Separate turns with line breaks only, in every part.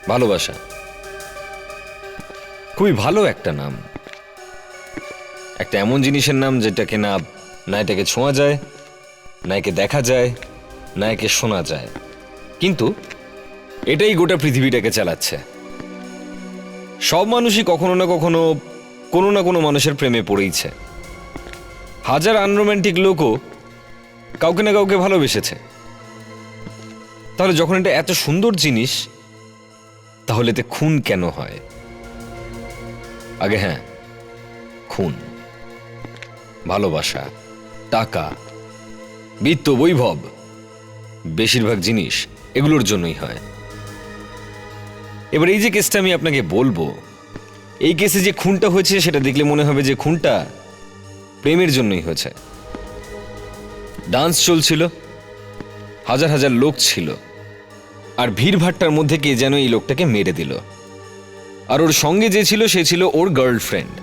ভালোবাসা খুবই ভালো একটা নাম, একটা এমন জিনিসের নাম যেটাকে না এটাকে ছোঁয়া যায়, না একে দেখা যায়, না একে শোনা যায়, কিন্তু এটাই গোটা পৃথিবীটাকে চালাচ্ছে। সব মানুষই কখনো না কখনো কোনো না কোনো মানুষের প্রেমে পড়েইছে। হাজার আনরোম্যান্টিক লোকও কাউকে না কাউকে ভালোবেসেছে। তাহলে যখন এটা এত সুন্দর জিনিস, তাহলে এতে খুন কেন হয়? আগে হ্যাঁ, খুন, ভালোবাসা, টাকা, বিত্ত, বৈভব, বেশিরভাগ জিনিস এগুলোর জন্যই হয়। এবার এই যে কেসটা আমি আপনাকে বলবো, এই কেসে যে খুনটা হয়েছে সেটা দেখলে মনে হবে যে খুনটা প্রেমের জন্যই হয়েছে। ডান্স চলছিল, হাজার হাজার লোক ছিল, আর ভিড়ভাট্টার মধ্যে কে যেন এই লোকটাকে মেরে দিল। আর ওর সঙ্গে যে ছিল সে ছিল ওর গার্লফ্রেন্ড।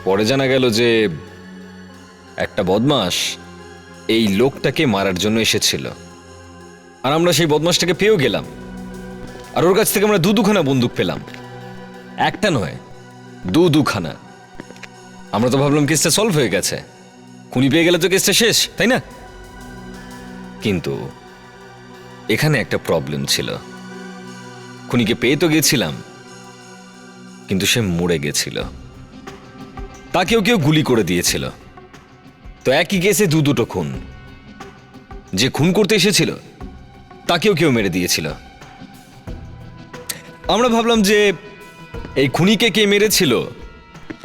পরে জানা গেল যে একটা বদমাশ এই লোকটাকে মারার জন্য এসেছিল, আর আমরা সেই বদমাশটাকে পেয়েও গেলাম। আর ওর কাছ থেকে আমরা দুখানা বন্দুক পেলাম, একটা নয়, দুখানা। আমরা তো ভাবলাম কেসটা সলভ হয়ে গেছে, খুনি পেয়ে গেলে তো কেসটা শেষ, তাই না? কিন্তু এখানে একটা প্রবলেম ছিল। খুনিকে পেয়ে তো গেছিলাম, কিন্তু সে মরে গেছিল। তাকেও কেউ গুলি করে দিয়েছিল। তো একই কেসে দুটো খুন। যে খুন করতে এসেছিল তাকেও কেউ মেরে দিয়েছিল। আমরা ভাবলাম যে এই খুনিকে কে মেরেছিল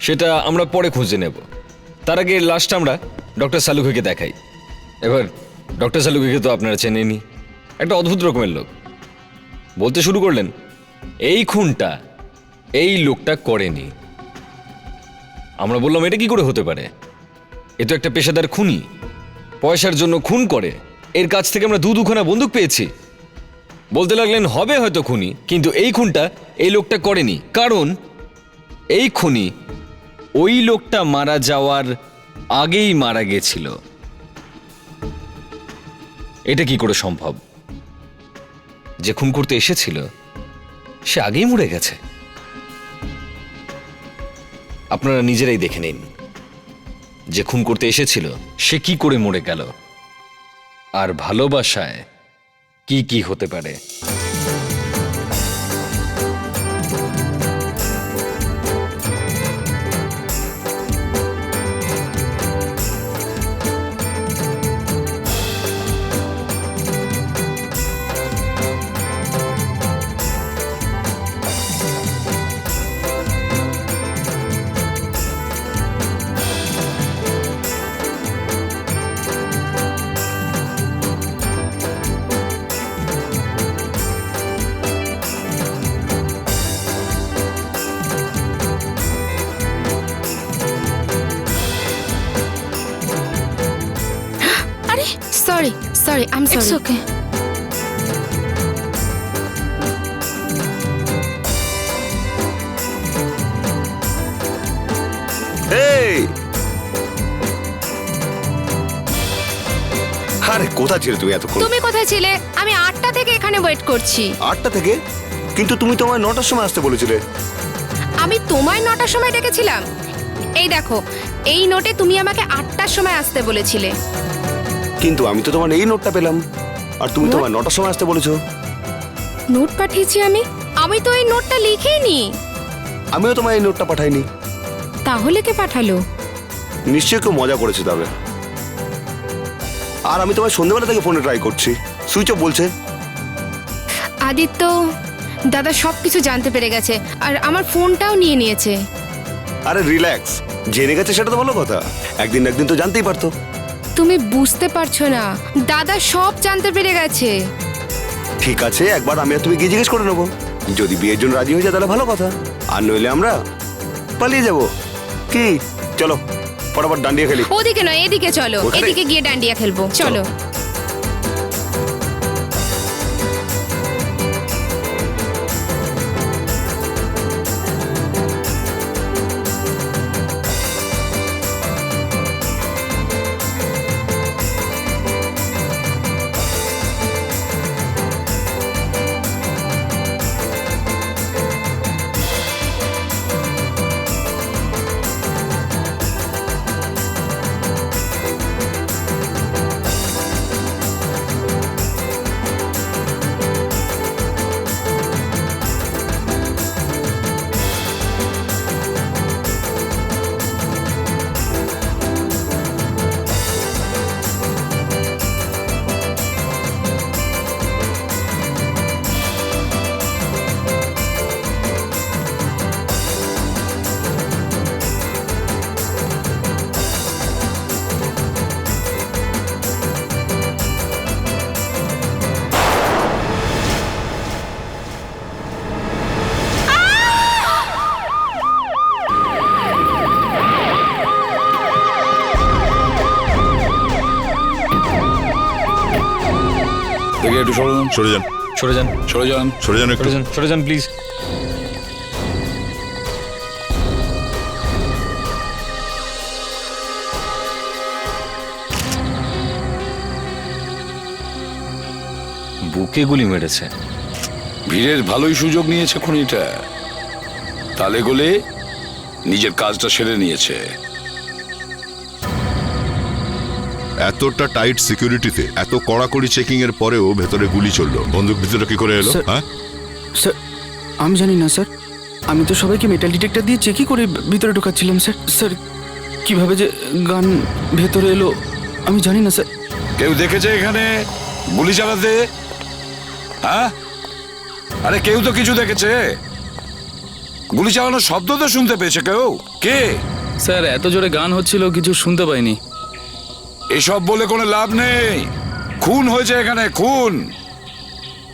সেটা আমরা পরে খুঁজে নেব। তার আগে লাস্টটা আমরা ডক্টর সালুখিকে দেখাই। এবার ডক্টর সালুখিকে তো আপনারা চেনেনই, একটা অদ্ভুত রকমের লোক। বলতে শুরু করলেন এই খুনটা এই লোকটা করেনি। আমরা বললাম এটা কি করে হতে পারে? এ তো একটা পেশাদার খুনি, পয়সার জন্য খুন করে, এর কাছ থেকে আমরা দুখানা বন্দুক পেয়েছি। বলতে লাগলেন হবে হয়তো খুনি, কিন্তু এই খুনটা এই লোকটা করেনি, কারণ এই খুনি ওই লোকটা মারা যাওয়ার আগেই মারা গেছিল। এটা কি করে সম্ভব? যে খুন করতে এসেছিল সে আগেই মরে গেছে। আপনারা নিজেরাই দেখে নিন, যে খুন করতে এসেছিল সে কি করে মরে গেল, আর ভালোবাসায় কি কি হতে পারে।
Sorry, I'm sorry.
It's okay.
এই আরে কোথা ছিলে তুমি এতক্ষণ?
তুমি কোথায় ছিলে? আমি 8টা থেকে এখানে ওয়েট করছি।
8টা থেকে? কিন্তু তুমি তো আমায় 9টার সময় আসতে বলেছিলে।
আমি তোমায় 9টার সময় ডেকেছিলাম? এই দেখো, এই নোটে তুমি আমাকে 8টার সময় আসতে বলেছিলে।
কিন্তু আমি তো তোমার এই নোটটা পেলাম, আর তুমি তো আমায় 9টার সময় আসতে বলেছো।
নোট পাঠিয়েছি আমি? আমি তো এই নোটটা লিখিনি।
আমিও তোমায় এই নোটটা পাঠাইনি।
তাহলে কে পাঠালো?
নিশ্চয়ই কেউ মজা করেছে তবে। আর আমি তোমায় সন্ধ্যাবেলা থেকে ফোনে ট্রাই করছি, সুইচ অফ বলছে।
আদিত্য দাদা সবকিছু জানতে পেরে গেছে, আর আমার ফোনটাও নিয়ে নিয়েছে।
আরে রিল্যাক্স, জেনে গেছে সেটা তো ভালো কথা, একদিন না একদিন তো জানতেই পারতো।
তুমি বুঝতে পারছো না, দাদা সব জানতে পেরে গেছে।
ঠিক আছে, একবার আমি আর তুমি গিয়ে জিজ্ঞেস করে নেবো। যদি বিয়ের জন্য রাজি হয়ে যায় তাহলে ভালো কথা, আর নইলে আমরা পালিয়ে যাবো। কি চলো ফটাফট ডান্ডিয়া খেলি।
ওদিকে নয়, এদিকে চলো,
ওখানে?
এদিকে গিয়ে ডান্ডিয়া খেলবো, চলো।
একটু সরে যান,
সরে যান,
সরে যান,
সরে যান।
সরে যান একটু।
সরে যান, সরে যান প্লিজ। বুকে গুলি মেরেছে।
ভিড়ের ভালোই সুযোগ নিয়েছে খুনিটা, তালে গোলে নিজের কাজটা সেরে নিয়েছে।
এতটা টাইট সিকিউরিটিতে এত কড়াকড়ি চেকিং এর পরেও ভেতরে গুলি চললো। বন্দুক ভিতরে কি করে এলো?
স্যার-
হ্যাঁ,
স্যার আমি জানি না স্যার, আমি তো সবাইকে মেটাল ডিটেক্টর দিয়ে চেকই করে ভিতরে ঢোকাচ্ছিলাম স্যার। স্যার কিভাবে যে গান ভেতরে এলো আমি জানি না স্যার।
কেউ দেখেছে এখানে গুলি চালাতে? হ্যাঁ, আরে কেউ তো কিছু দেখেছে? গুলি চালানোর শব্দ তো শুনতে পেয়েছে কেউ? কে?
স্যার এত জোরে গান হচ্ছিল কিছু শুনতে পাইনি।
এসব বলে কোনো লাভ নেই। খুন হয়েছে এখানে, খুন।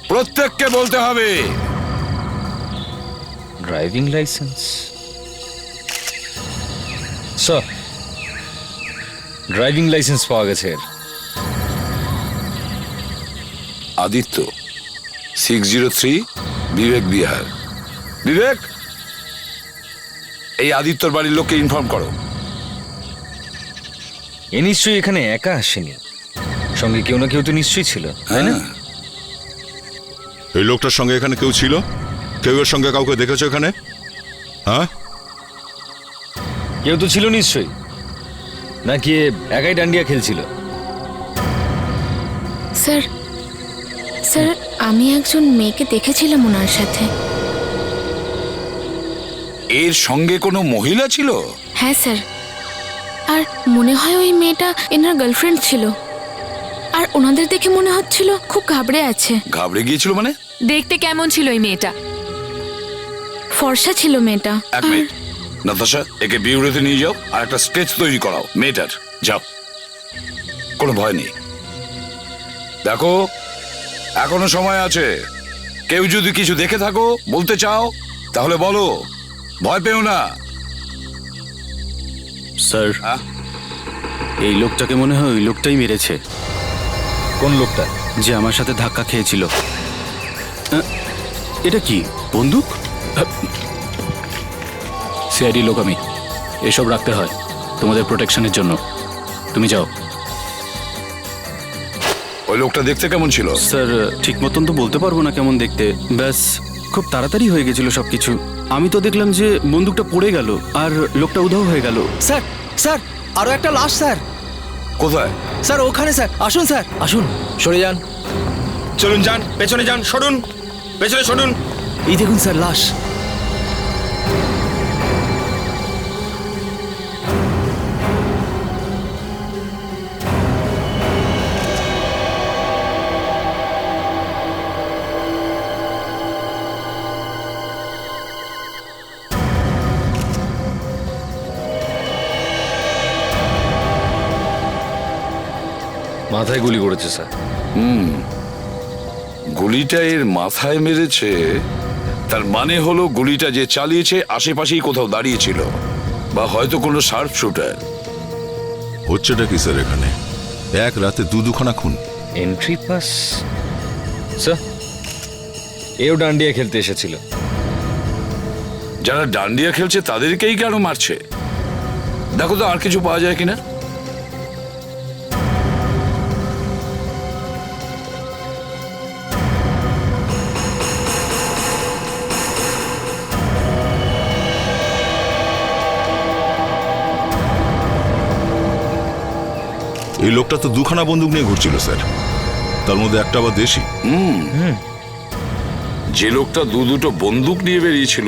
প্রত্যেককে বলতে হবে।
Driving licence sir, driving licence পাওয়া গেছে এর।
আদিত্য 603 বিবেক বিহার। বিবেক, এই আদিত্যর বাড়ির লোককে ইনফর্ম করো।
এ নিশ্চয়ই এখানে একা আসেনি, সঙ্গে কেউ না কেউ তো নিশ্চয়ই ছিল, তাই না?
হ্যাঁ,
এই লোকটার সঙ্গে এখানে কেউ ছিল? কেউ এর সঙ্গে কাউকে দেখেছো এখানে? হ্যাঁ,
কেউ তো ছিল নিশ্চয়ই, নাকি এ একাই ডান্ডিয়া খেলছিল?
স্যার স্যার আমি একজন মেয়েকে দেখেছিলাম ওনার সাথে।
এর সঙ্গে কোনো মহিলা ছিল?
হ্যাঁ স্যার, আর মনে হয় ওই মেয়েটা এনার গার্লফ্রেন্ড ছিল। আর ওনাদের দেখে মনে হচ্ছিল খুব ঘাবড়ে আছে।
ঘাবড়ে গিয়েছিল মানে?
দেখতে কেমন ছিল ওই মেয়েটা?
ফর্সা ছিল মেয়েটা।
এক মিনিট, নাতাশা, একে বিউরোতে নিয়ে যাও আর একটা স্কেচ তৈরি করাও মেয়েটার। যাও, কোনো ভয় নেই। দেখো, এখনো সময় আছে। কেউ যদি কিছু দেখে থাকো, বলতে চাও, তাহলে বলো, ভয় পেও না।
স্যার
হ্যাঁ?
এই লোকটাকে মনে হয় ওই লোকটাই মেরেছে
কোন লোকটা?
যে আমার সাথে ধাক্কা খেয়েছিল। এটা কি বন্দুক?
সিআইডি লোক আমি, এসব রাখতে হয় তোমাদের প্রোটেকশনের জন্য। তুমি যাও।
ওই লোকটা দেখতে কেমন ছিল?
স্যার ঠিক মতন তো বলতে পারবো না কেমন দেখতে, ব্যাস খুব তাড়াতাড়ি হয়ে গেছিল সবকিছু। আমি তো দেখলাম যে বন্দুকটা পড়ে গেল আর লোকটা উধাও হয়ে গেল।
স্যার স্যার আরো একটা লাশ স্যার।
কোথায়?
স্যার ওখানে স্যার, আসুন স্যার আসুন, সরে যান।
চলুন যান, পেছনে যান, সরুন, পেছনে সরুন।
এই দেখুন স্যার লাশ।
মাথায় গুলি করেছে স্যার।
গুলিটা এর মাথায় মেরেছে, তার মানে হলো গুলিটা যে চালিয়েছে আশেপাশেই কোথাও দাঁড়িয়েছিল, বা হয়তো কোনো শার্প শুটার।
হচ্ছেটা কি স্যার এখানে? এক রাতে দুখানা খুন।
এন্ট্রি পাস স্যার, এও ডান্ডিয়া খেলতে এসেছিল।
যারা ডান্ডিয়া খেলছে তাদেরকেই কেন মারছে? দেখো তো আর কিছু পাওয়া যায় কিনা।
এই লোকটা তো দুখানা বন্দুক নিয়ে ঘুরছিল স্যার, তার মধ্যে একটা আবার দেশি।
যে লোকটা দুটো বন্দুক নিয়ে বেরিয়েছিল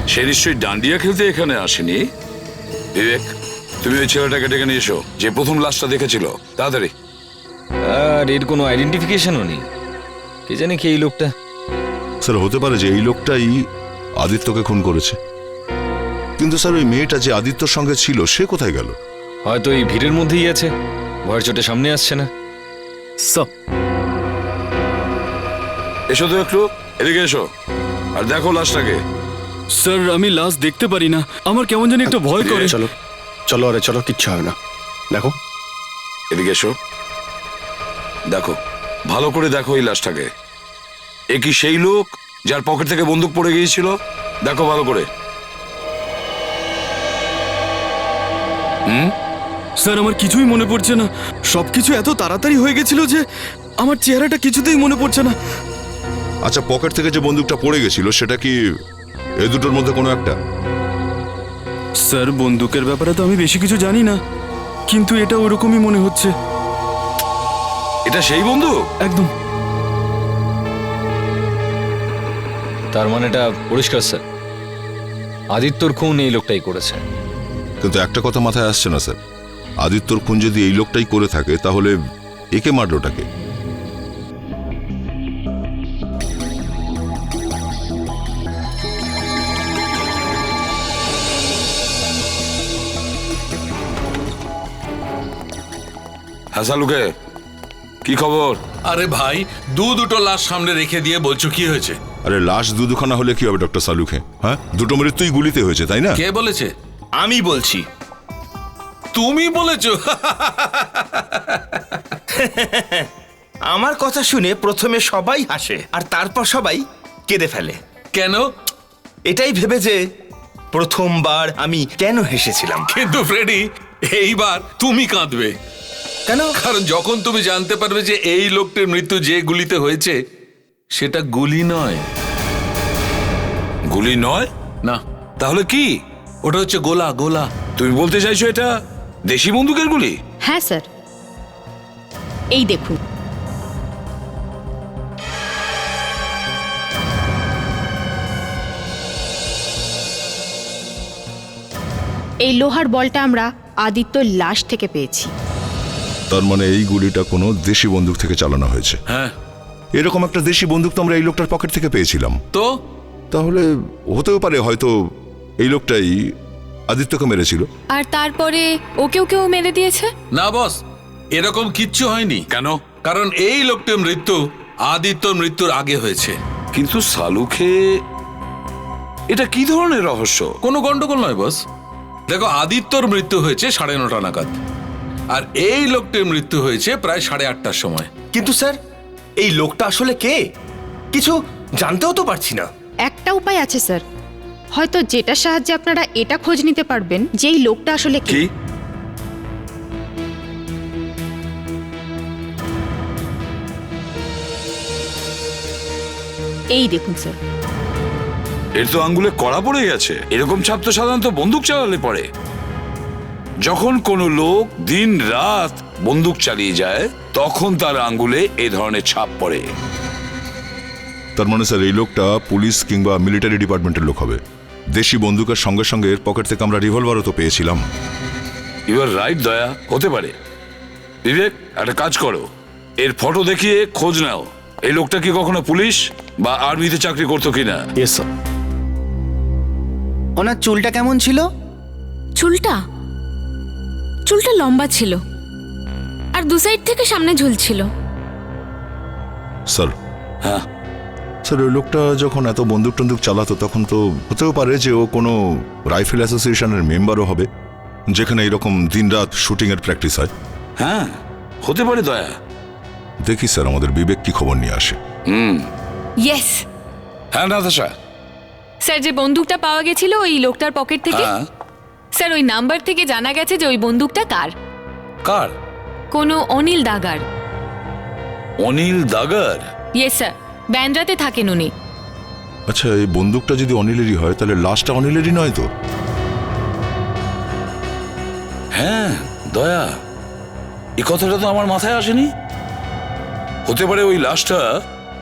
সে নিশ্চয়ই ডান্ডিয়া খেলতে এখানে আসেনি। বিবেক, তুমি ওই ছেলেটাকে ডেকে নিয়ে এসো যে প্রথম লাশটা দেখেছিল, তাড়াতাড়ি।
আর এর কোনো আইডেন্টিফিকেশনও নেই, কে জানে কি এই লোকটা।
স্যার হতে পারে যে এই লোকটাই আদিত্যকে খুন করেছে, কিন্তু স্যার ওই মেয়েটা যে আদিত্যর সঙ্গে ছিল সে কোথায় গেল?
হয়তো এই ভিড়ের মধ্যেই আছে, ভয়ের চোটে সামনে আসছে না।
এসো তো একটু, এদিকে এসো আর দেখো লাশটাকে।
স্যার আমি লাশ দেখতে পারি না, আমার কেমন জানি একটা ভয় করে।
চলো চলো, আরে চলো, কিচ্ছু হবে না। দেখো,
এদিকে এসো, দেখো ভালো করে দেখো এই লাশটাকে। এ কি সেই লোক যার পকেট থেকে বন্দুক পড়ে গিয়েছিল? দেখো ভালো করে।
স্যার আমার কিছুই মনে পড়ছে না, সবকিছু এত তাড়াতাড়ি হয়ে গেছিল যে আমার চেহারাটা কিছুতেই মনে পড়ছে না।
আচ্ছা, পকেট থেকে যে বন্দুকটা পড়ে গেছিল সেটা কি এই দুটোর মধ্যে কোনো একটা?
স্যার বন্দুকের ব্যাপারে তো আমি বেশি কিছু জানি না, কিন্তু এটা ওরকমই মনে হচ্ছে।
এটা সেই বন্দুক?
একদম।
তার মানে এটা পরিষ্কার স্যার, আদিত্যর খুন এই লোকটাই করেছে।
কিন্তু একটা কথা মাথায় আসছে না স্যার, আদিত্যর খুন যদি এই লোকটাই করে থাকে তাহলে একে মারলোটাকে?
হ্যাঁ সালুকে, কি খবর?
আরে ভাই, দুটো লাশ সামনে রেখে দিয়ে বলছো কি হয়েছে?
আরে লাশ দুখানা হলে কি হবে ডক্টর সালুকে? হ্যাঁ, দুটো মৃত্যুই গুলিতে হয়েছে, তাই না?
কে বলেছে?
আমি বলছি।
তুমি বলেছো?
আমার কথা শুনে প্রথমে সবাই হাসে আর তারপর সবাই কেঁদে ফেলে।
কেন?
এটাই ভেবে যে প্রথমবার আমি কেন হেসেছিলাম।
কিন্তু ফ্রেডি, এইবার তুমি কাঁদবে।
কেন?
কারণ যখন তুমি জানতে পারবে যে এই লোকটির মৃত্যু যে গুলিতে হয়েছে সেটা গুলি নয়।
গুলি নয়?
না।
তাহলে কি?
ওটা হচ্ছে গোলা। গোলা।
তুমি বলতে চাইছো এটা দেশি বন্দুকের গুলি?
হ্যাঁ স্যার, এই দেখুন। এই লোহার বলটা আমরা আদিত্যর লাশ থেকে পেয়েছি।
তার মানে এই গুলিটা কোনো দেশি বন্দুক থেকে চালানো হয়েছে।
হ্যাঁ।
এরকম একটা দেশি বন্দুক তো আমরা এই লোকটার পকেট থেকে পেয়েছিলাম।
তো
তাহলে হতেও পারে হয়তো এই লোকটাই আদিত্যকে মেরেছিল।
আর তারপরে ওকেও কেউ মেরে দিয়েছে?
না বস, এরকম কিচ্ছু হয়নি।
কেন?
কারণ এই লোকটির মৃত্যু আদিত্যর মৃত্যুর আগে হয়েছে।
কিন্তু সালুকে, এটা কি ধরনের রহস্য?
কোনো গন্ডগোল নয় বস। দেখো, আদিত্যর মৃত্যু হয়েছে 9:30 নাগাদ, আর এই লোকটির মৃত্যু হয়েছে প্রায় 8:30টার সময়।
কিন্তু স্যার, এই লোকটা আসলে কে? কিছু জানতেও তো পারছি না।
একটা উপায় আছে স্যার, হয়তো যেটার সাহায্যে আপনারা এটা খোঁজ নিতে পারবেন যে এই লোকটা আসলে কে।
কি?
এই দেখুন স্যার।
এর তো আঙ্গুলে কড়া পড়ে গেছে। এরকম ছাপ তো সাধারণত বন্দুক চালালে পড়ে। যখন কোনো লোক দিন রাত বন্দুক চালিয়ে যায় তখন তার আঙ্গুলে এই ধরনের ছাপ পড়ে।
তার মানে স্যার এই লোকটা পুলিশ কিংবা মিলিটারি ডিপার্টমেন্টের লোক হবে। দেশি বন্দুকের সঙ্গে সঙ্গে এর পকেট থেকে আমরা রিভলভারও তো পেয়েছিলাম।
ইউ আর রাইট দয়া, হতে পারে। বিবেক, একটা কাজ করো, এর ফটো দেখিয়ে খোঁজ নাও এই লোকটা কি কখনো পুলিশ বা আর্মিতে চাকরি করতো কিনা।
Yes sir. ওনার চুলটা কেমন ছিল?
চুলটা লম্বা ছিল আর দু সাইড থেকে সামনে ঝুলছিল।
স্যার,
হ্যাঁ
স্যার ওই লোকটা যখন এত বন্দুক টন্দুক চালাতো তখন তো হতেও পারে যে ও কোনো রাইফেল অ্যাসোসিয়েশনের মেম্বারও হবে, যেখানে এরকম দিনরাত শুটিংয়ের প্র্যাকটিস হয়।
হ্যাঁ, হতে পারে দয়া।
দেখি স্যার আমাদের বিবেক কি খবর নিয়ে আসে।
ইয়েস
হ্যাঁ নাতাশা।
স্যার, যে বন্দুকটা পাওয়া গেছিল ওই লোকটার পকেট থেকে,
হ্যাঁ।
স্যার ওই নাম্বার থেকে জানা গেছে যে ওই বন্দুকটা কার।
কার?
কোনো অনিল দাগার।
অনিল দাগার?
ইয়েস স্যার, ব্যান্ড্রাতে থাকেন উনি।
আচ্ছা, এই বন্দুকটা যদি অনিলেরই হয় তাহলে লাশটা অনিলেরই নয় তো?
হ্যাঁ দয়া, এই কথাটা তো আমার মাথায় আসেনি। হতে পারে ওই লাশটা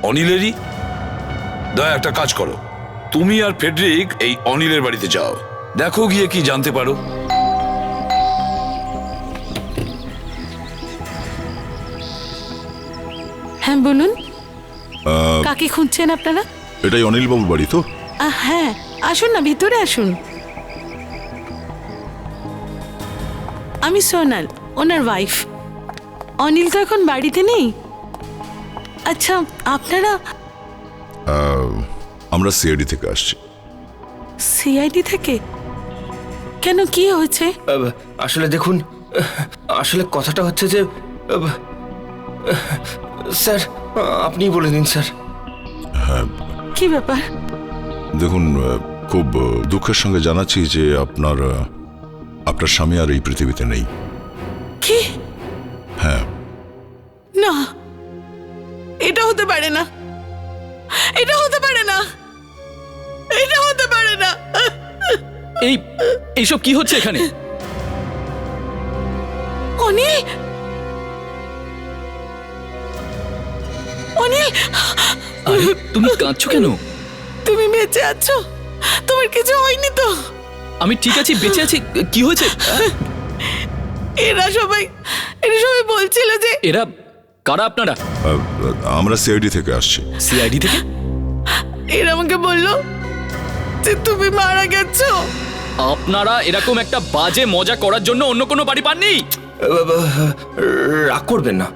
অনিলেরই। দয়া, একটা কাজ করো, তুমি আর ফেডরিক এই অনিলের বাড়িতে যাও, দেখো গিয়ে কি জানতে পারো।
হ্যাঁ বলুন, কাকে খুঁজছেন আপনারা?
এটাই অনিল বাবুর বাড়ি তো?
হ্যাঁ, আসুন না, ভিতরে আসুন। আমি সোনাল, ওনার ওয়াইফ। অনিল তো এখন বাড়িতে নেই। আচ্ছা, আপনারা?
আমরা সিআইডি থেকে আসছি।
সিআইডি থেকে? কেন, কি হয়েছে?
আসলে দেখুন, আসলে কথাটা হচ্ছে যে স্যার আপনি বলে দিন স্যার।
কি ব্যাপার?
দেখুন, খুব দুঃখের সঙ্গে জানাচ্ছি যে আপনার স্বামী আর এই পৃথিবীতে নেই।
কি?
হ্যাঁ।
না, এটা হতে পারে না, এটা হতে পারে না, এটা হতে পারে না।
এইসব কি হচ্ছে এখানে?
অনিল, অনিল,
আরে তুমি কাঁদছো কেন?
তুমি বেঁচে আছো? তোমার কিছু হয়নি তো?
আমি ঠিক আছি, বেঁচে আছি। কি হয়েছে?
এরা সবাই বলছিল যে
এরা কারা আপনারা?
আমরা সিআইডি থেকে আসছি।
সিআইডি থেকে?
এরা আমাকে বললো যে তুমি মারা গেছো।
আপনারা এরকম একটা বাজে মজা করার জন্য অন্য কোনো বাড়ি পাননি?
রাগ করবেন না।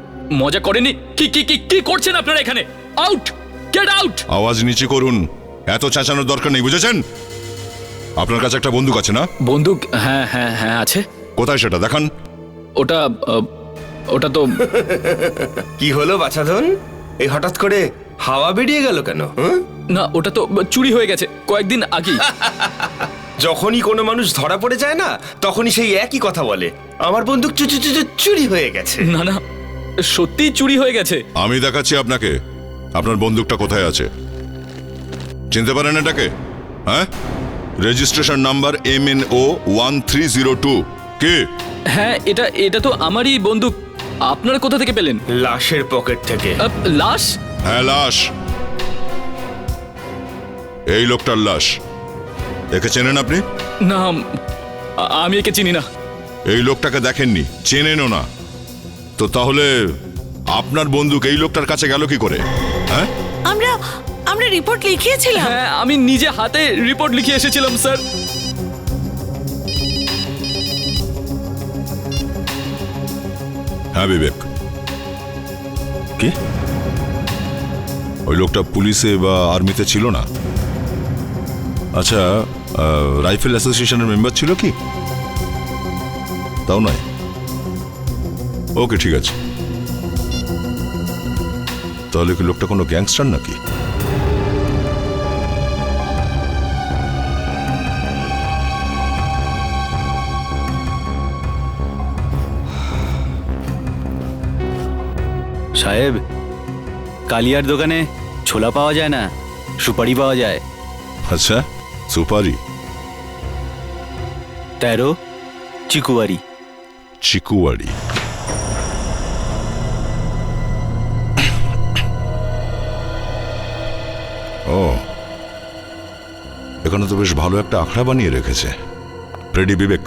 মজা করেনি? কি কি কি কি করছেন আপনারা এখানে? আউট! Get out!
আওয়াজ নিচে করুন, এত চেঁচানোর দরকার নেই, বুঝেছেন? আপনার কাছে একটা বন্দুক আছে না?
বন্দুক? হ্যাঁ হ্যাঁ হ্যাঁ আছে।
কোথায় সেটা দেখান।
ওটা তো
কি হলো বাছাধন, এই হঠাৎ করে হাওয়া বেরিয়ে গেল কেন?
না, ওটা তো চুরি হয়ে গেছে কয়েকদিন আগেই।
যখনই কোনো মানুষ ধরা পড়ে যায় না, তখনই সেই একই কথা বলে, আমার বন্দুক চুরি হয়ে গেছে।
না না, সত্যি চুরি হয়ে গেছে।
আমি দেখাচ্ছি আপনাকে আপনার বন্দুকটা কোথায় আছে। চিনতে পারেন এটাকে? হ্যাঁ, রেজিস্ট্রেশন নাম্বার MNO 1302। কে?
হ্যাঁ, এটা তো আমারই বন্দুক। আপনারা কোথা থেকে পেলেন?
লাশের পকেট থেকে।
লাশ?
হ্যাঁ, লাশ। এই লোকটার লাশ। একে চেনেন আপনি?
না, আমি একে চিনি না।
এই লোকটাকে দেখেননি, চেনেনও না, তো তাহলে আপনার বন্দুক এই লোকটার কাছে গেল কি করে? হ্যাঁ,
আমরা রিপোর্ট লিখিয়েছিলাম।
হ্যাঁ, আমি নিজে হাতে রিপোর্ট লিখে এসেছিলাম স্যার।
হ্যাঁ বিবেক, কি ওই লোকটা পুলিশে বা আর্মিতে ছিল না? আচ্ছা, রাইফেল অ্যাসোসিয়েশনের মেম্বার ছিল কি? তাও নয়। ওকে, ঠিক আছে। তাহলে কি লোকটা কোনো গ্যাংস্টার নাকি?
সাহেব, কালিয়ার দোকানে ছোলা পাওয়া যায় না, সুপারি পাওয়া যায়।
আচ্ছা, সুপারি?
13 চিকুয়ারি।
চিকুয়ারি? ও, এখানে তো বেশ ভালো একটা আখড়া বানিয়ে রেখেছে। রেডি বিবেক,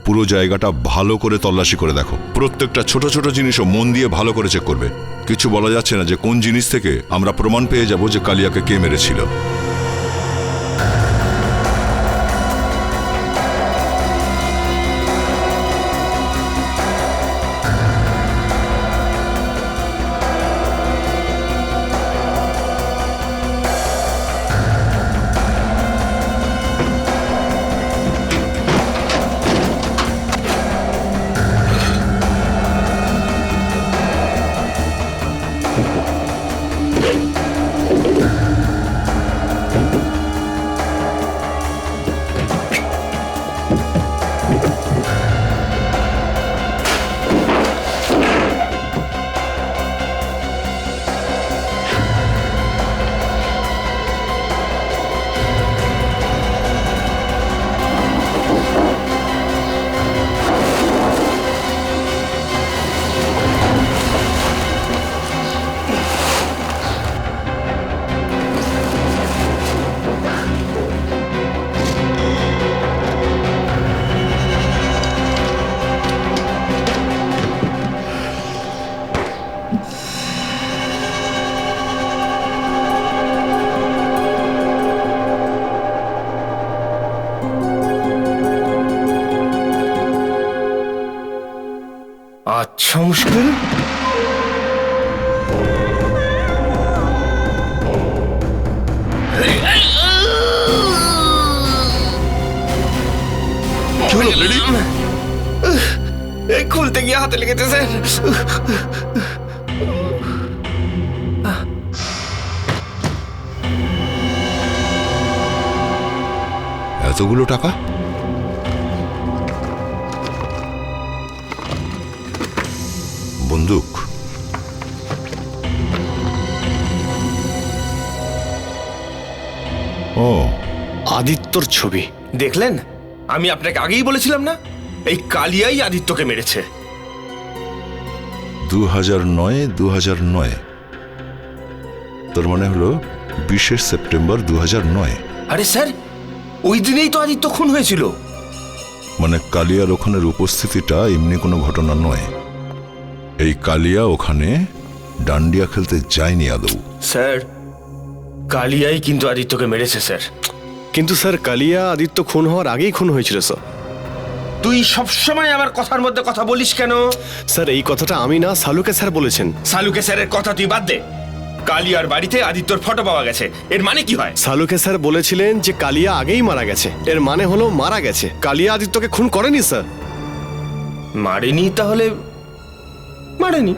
পুরো জায়গাটা ভালো করে তল্লাশি করে দেখো। প্রত্যেকটা ছোট ছোট জিনিসও মন দিয়ে ভালো করে চেক করবে। কিছু বলা যাচ্ছে না যে কোন জিনিস থেকে আমরা প্রমাণ পেয়ে যাব যে কালিয়াকে কে মেরেছিল।
আচ্ছা, মুশকিল। খুলতে গিয়ে হাতে লেগেছে স্যার।
এতগুলো টাকা? বন্দুক? ও,
আদিত্যর ছবি দেখলেন? আমি আপনাকে আগেই বলেছিলাম না, এই কালিয়াই আদিত্যকে মেরেছে।
2009 তার মানে হলো 20 সেপ্টেম্বর 2009।
আরে স্যার, ওই দিনেই তো আদিত্য খুন হয়েছিল।
মানে কালিয়ার ওখানের উপস্থিতিটা এমনি কোনো ঘটনা নয়। এই কালিয়া ওখানে ডান্ডিয়া খেলতে যায়নি আদৌ।
স্যার, কালিয়াই কিন্তু আদিত্যকে মেরেছে স্যার।
কিন্তু স্যার, কালিয়া আদিত্য খুন হওয়ার আগেই খুন হয়েছিল স্যার।
তুই সবসময় আমার কথার মধ্যে কথা বলিস কেন?
স্যার, এই কথাটা আমি না, সালুকে স্যার বলেছেন।
সালুকে স্যারের কথা তুই বাদ দে। কালিয়ার বাড়িতে আদিত্যর ফটো পাওয়া গেছে, এর মানে কি হয়?
সালুকে স্যার বলেছিলেন যে কালিয়া আগেই মারা গেছে, এর মানে হলো মারা গেছে। কালিয়া আদিত্যকে খুন করেনি স্যার।
মারেনি? তাহলে মারেনি।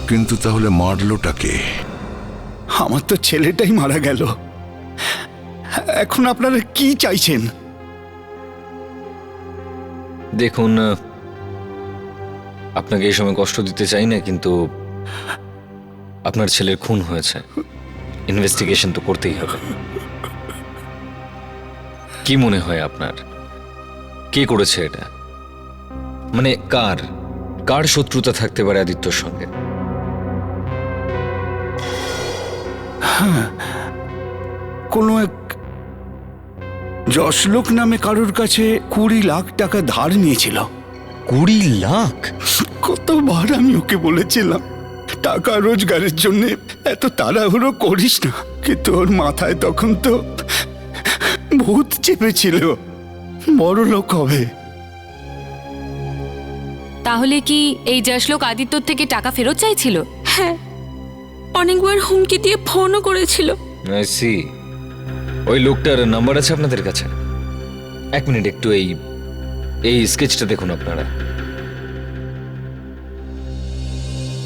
কিন্তু তাহলে মারলোটাকে?
আমার তো ছেলেটাই মারা গেল। এখন আপনারা কি চাইছেন?
দেখুন, আপনাকে এই সময় কষ্ট দিতে চাই না, কিন্তু আপনার ছেলের খুন হয়েছে, ইনভেস্টিগেশন তো করতেই হবে। কি মনে হয় আপনার, কে করেছে এটা? মানে কার শত্রুতা থাকতে পারে আদিত্যর সঙ্গে?
কোনো এক যশলোক নামে কারোর কাছে 20 লাখ টাকা ধার নিয়েছিল।
20 লাখ?
কতবার আমি ওকে বলেছিলাম টাকা রোজগারের জন্য এত তাড়াহুড়ো করিস না, কিন্তু ওর মাথায় তখন তো ভূত চেপেছিল, বড় লোক হবে।
তাহলে কি এই যশলোক আদিত্যর থেকে টাকা ফেরত চাইছিল? হ্যাঁ, অনেকবার হুমকি দিয়ে ফোনও করেছিল।
I see. ওই লোকটার নাম্বার আছে আপনাদের কাছে? এক মিনিট, একটু এই স্কেচটা দেখুন আপনারা।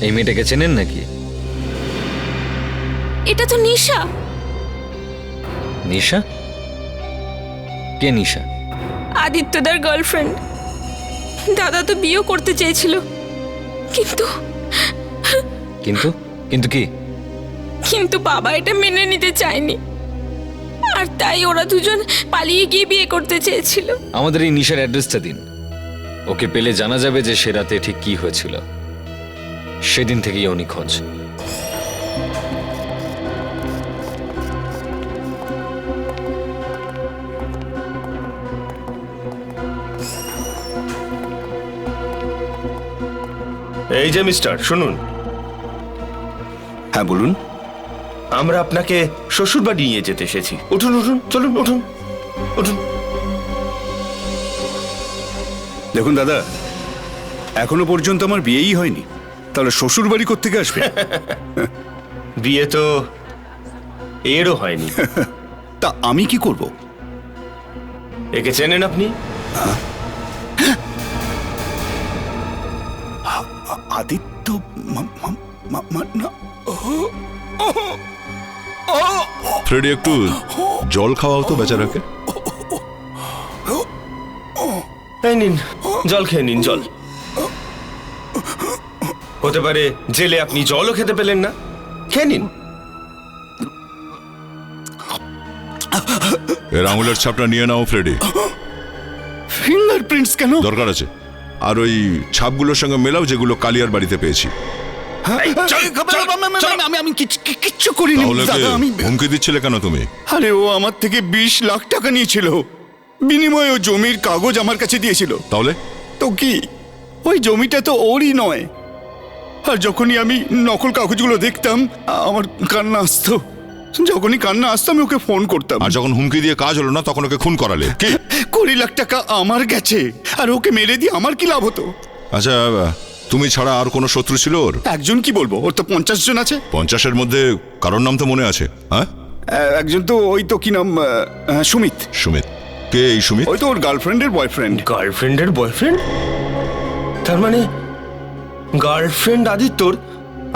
এই মেয়েটাকে চেনেন নাকি?
এটা তো নিশা।
নিশা? কে নিশা?
আদিত্যদার গার্লফ্রেন্ড। দাদা তো বিয়ে করতে চেয়েছিল, কিন্তু
কিন্তু কিন্তু কি?
কিন্তু বাবা এটা মেনে নিতে চায়নি, আর তাই ওরা দুজন পালিয়ে গিয়ে বিয়ে করতে চেয়েছিল।
আমাদের এই নিশার অ্যাড্রেসটা দিন, ওকে পেলে জানা যাবে যে সে রাতে ঠিক কি হয়েছিল। সেদিন থেকেই উনি খোঁজ।
এই যে মিস্টার, শুনুন।
হ্যাঁ বলুন।
আমরা আপনাকে শ্বশুরবাড়ি নিয়ে যেতে এসেছি। উঠুন উঠুন, চলুন উঠুন উঠুন।
দেখুন দাদা, এখনো পর্যন্ত আমার বিয়েই হয়নি, তাহলে শ্বশুর বাড়ি কোত্থেকে আসবে?
বিয়ে তো এরও হয়নি।
তা আমি কি করব?
একে চেনেন আপনি?
আদিত্য
ফ্রেডি, একটু জল খাওয়াও তো বেচারাকে।
এই নিন, জল খেয়ে নিন। জল হতে পারে জেলে আপনি জলও খেতে পেলেন না, খেয়ে নিন।
এর আঙুলের ছাপটা নিয়ে নাও ফ্রেডি।
ফিঙ্গারপ্রিন্টস কেন?
দরকার আছে। আর ওই ছাপগুলোর সঙ্গে মেলাও যেগুলো কালিয়ার বাড়িতে পেয়েছি।
আমি কিচ্ছু করিনি দাদা। আমি
হুমকি দিচ্ছিলে কেন তুমি?
আরে ও আমার থেকে 20 লাখ টাকা নিয়েছিল, বিনিময়ে ও জমির কাগজ আমার কাছে দিয়েছিল।
তাহলে
তো কি, ওই জমিটা তো ওরই নয়। আর যখনই আমি নকল কাগজগুলো দেখতাম আমার কান্না আসতো। যখনই কান্না আসতো আমি ওকে ফোন করতাম।
আর যখন হুমকি দিয়ে কাজ হলো না তখন ওকে খুন করালে। কি
20 লাখ টাকা আমার গেছে, আর ওকে মেরে দিয়ে আমার কি লাভ হতো?
আচ্ছা, তুমি ছাড়া আর কোনো শত্রু ছিল ওর?
একজন কি বলবো, ওর তো 50 জন আছে।
50-এর মধ্যে কারোর নাম তো মনে আছে? হ্যাঁ,
একজন তো ওই তো কি নাম, সুমিত।
সুমিত? কে এই সুমিত?
ওই তো ওর গার্লফ্রেন্ডের বয়ফ্রেন্ড।
গার্লফ্রেন্ডের বয়ফ্রেন্ড? তার মানে গার্লফ্রেন্ড আদিত্যর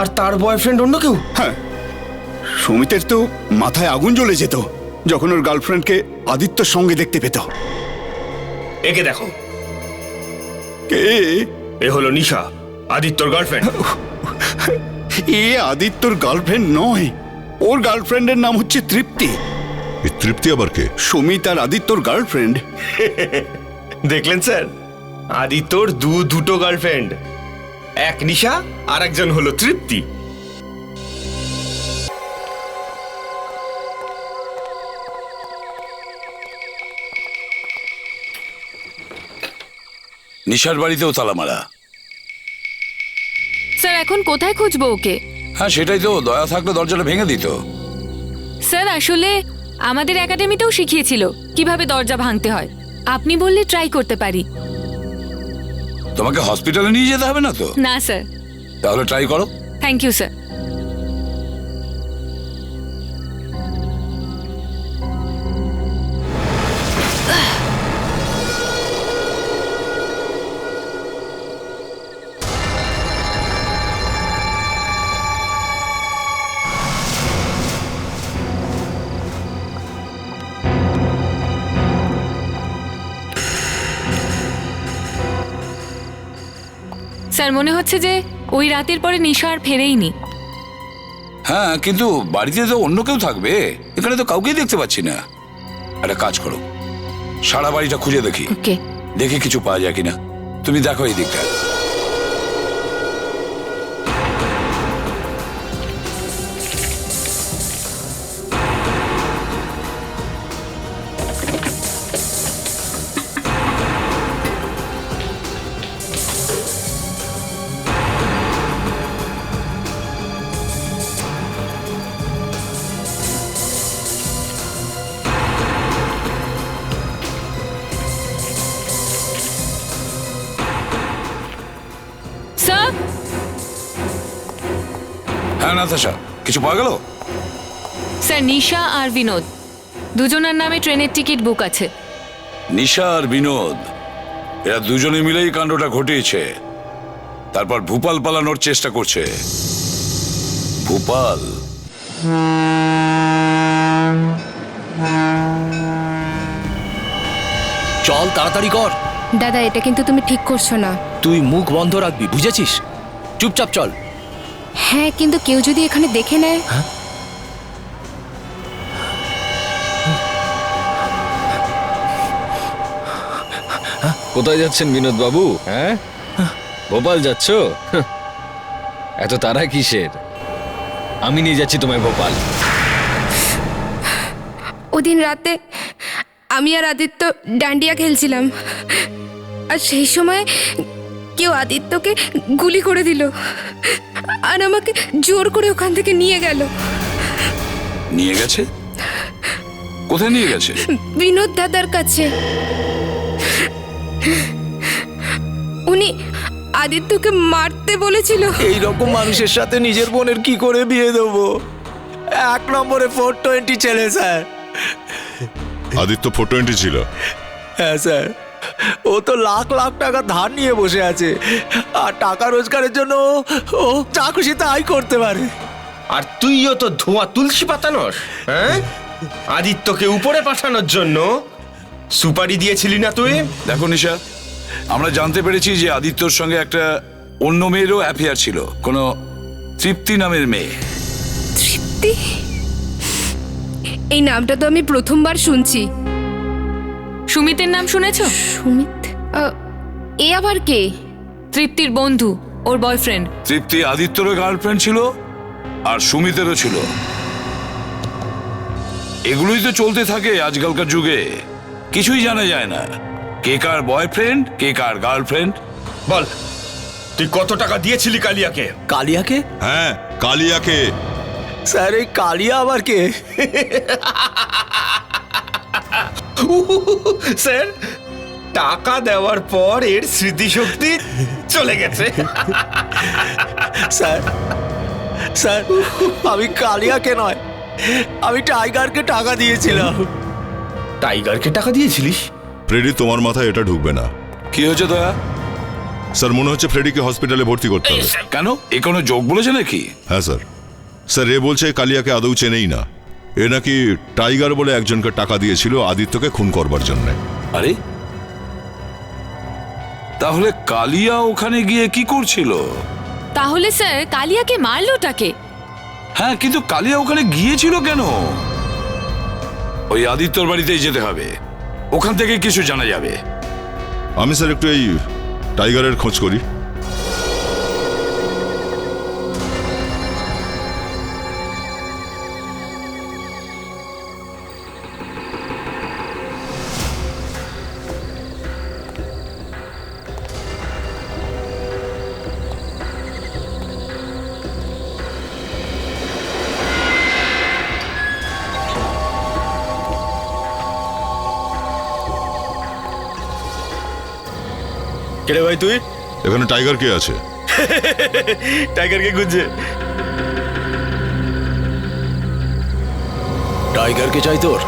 আর তার বয়ফ্রেন্ড অন্য কেউ?
হ্যাঁ, সুমিতের তো মাথায় আগুন জ্বলে যেত যখন ওর গার্লফ্রেন্ডকে আদিত্যর সঙ্গে দেখতে পেত।
একে দেখো,
কে?
এ হলো নিশা, আদিত্যর গার্লফ্রেন্ড।
এ আদিত্যর গার্লফ্রেন্ড নয়, ওর গার্লফ্রেন্ডের নাম হচ্ছে তৃপ্তি।
এই তৃপ্তি আবার কে?
সুমিত আর আদিত্যর গার্লফ্রেন্ড।
দেখলেন স্যার, আদিত্যর দুটো গার্লফ্রেন্ড, এক নিশা আর একজন হলো তৃপ্তি।
নিশার বাড়িতেও তালা মারা।
স্যার এখন কোথায় খুঁজবো ওকে?
হ্যাঁ সেটাই তো, দয়া থাকলে দরজাটা ভেঙে দিত।
স্যার আসলে আমাদের একাডেমিতেও শিখিয়েছিল কিভাবে দরজা ভাঙতে হয়। আপনি বললে ট্রাই করতে পারি।
তোমাকে হসপিটালে নিয়ে যেতে হবে না তো?
না স্যার।
তাহলে ট্রাই করো।
Thank you sir. স্যার মনে হচ্ছে যে ওই রাতের পরে নিশা আর ফেরেইনি।
হ্যাঁ কিন্তু বাড়িতে তো অন্য কেউ থাকবে, এখানে তো কাউকেই দেখতে পাচ্ছি না। একটা কাজ করো, সারা বাড়িটা খুঁজে দেখি, দেখি কিছু পাওয়া যায় কিনা। তুমি দেখো এই দিকটা।
স্যার
হ্যাঁ নাতাশা, কিছু পাওয়া গেল?
স্যার নিশা আর বিনোদ দুজনের নামে ট্রেনের টিকিট বুক আছে।
নিশা আর বিনোদ এরা দুজনে মিলেই কাণ্ডটা ঘটিয়েছে। তারপর ভূপাল পালানোর চেষ্টা করছে। ভূপাল?
চল তাড়াতাড়ি কর।
দাদা এটা কিন্তু তুমি ঠিক করছো না।
তুই মুখ বন্ধ রাখবি, বুঝেছিস? চুপচাপ চল।
হ্যাঁ কিন্তু কেউ যদি এখানে দেখে নেয়?
কোথায় যাচ্ছেন বিনোদ বাবু? হ্যাঁ, ভোপাল যাচ্ছ? এত তারা কিসের? আমি নিয়ে যাচ্ছি তোমায় ভোপাল।
ওদিন রাতে আমি আর আদিত্য ডান্ডিয়া খেলছিলাম, আর সেই সময় কেউ আদিত্যকে গুলি করে দিল আর আমাকে জোর করে ওখান থেকে নিয়ে গেল।
নিয়ে গেছে? কোথায় নিয়ে গেছে?
বিনোদ দাদার কাছে। উনি আদিত্যকে মারতে বলেছিল।
এই রকম মানুষের সাথে নিজের বোনের কি করে বিয়ে দেবো? 1 নম্বরে 420 ছেলে স্যার।
আদিত্য 420 ছিল?
হ্যাঁ স্যার, ও তো লাখ লাখ টাকা ধার নিয়ে বসে আছে, আর টাকা রোজগারের জন্য ও যা খুশি তাই করতে পারে।
আর তুইও তো ধোঁয়া তুলসী পাতানোস। হ্যাঁ, আদিত্যকে উপরে পাঠানোর জন্য সুপারি দিয়েছিলি না তুই?
দেখো নিশা, আমরা জানতে পেরেছি যে আদিত্যর সঙ্গে একটা অন্য মেয়েরও অ্যাফেয়ার ছিল, কোনো তৃপ্তি নামের মেয়ে।
তৃপ্তি? এই নামটা তো আমি প্রথমবার শুনছি। সুমিতের নাম শুনেছো? সুমিত? এ আবার কে? তৃপ্তির বন্ধু, ওর বয়ফ্রেন্ড।
তৃপ্তি আদিত্যরও গার্লফ্রেন্ড ছিল আর সুমিতেরও ছিল। এগুলোই তো চলতে থাকে আজকালকার যুগে, কিছুই জানা যায় না কে কার বয়ফ্রেন্ড, কে কার গার্লফ্রেন্ড।
বল, তুই কত টাকা দিয়েছিলি কালিয়াকে?
কালিয়াকে?
হ্যাঁ, কালিয়াকে।
স্যার এই কালিয়া আবার কে?
স্যার, টাকা দেওয়ার পর এর স্মৃতিশক্তি চলে গেছে।
স্যার স্যার, আমি কালিয়াকে নয়, আমি টাইগারকে টাকা দিয়েছিলাম।
টাইগারকে টাকা দিয়েছিলিস?
ফ্রেডি, তোমার মাথায় এটা ঢুকবে না।
কি হয়েছে দয়া?
স্যার মনে হচ্ছে ফ্রেডিকে হসপিটালে ভর্তি করতে হবে।
কেন, এ কোনো যোগ বলেছে নাকি?
হ্যাঁ স্যার। স্যার এ বলছে কালিয়াকে আদৌ চেনেই না। এ নাকি টাইগার বলে একজনকে টাকা দিয়েছিল আদিত্যকে খুন করবার জন্য।
আরে তাহলে কালিয়া ওখানে গিয়ে কি করছিল?
তাহলে স্যার কালিয়াকে মারলোটাকে?
হ্যাঁ, কিন্তু কালিয়া ওখানে গিয়েছিল কেন? ওই আদিত্যর বাড়িতেই যেতে হবে, ওখান থেকে কিছু জানা যাবে।
আমি স্যার একটু এই টাইগারের খোঁজ করি।
কেরে ভাই তুই?
এখানে টাইগার কে আছে?
টাইগারকে খুঁজছে।
টাইগারকে চাই তোর?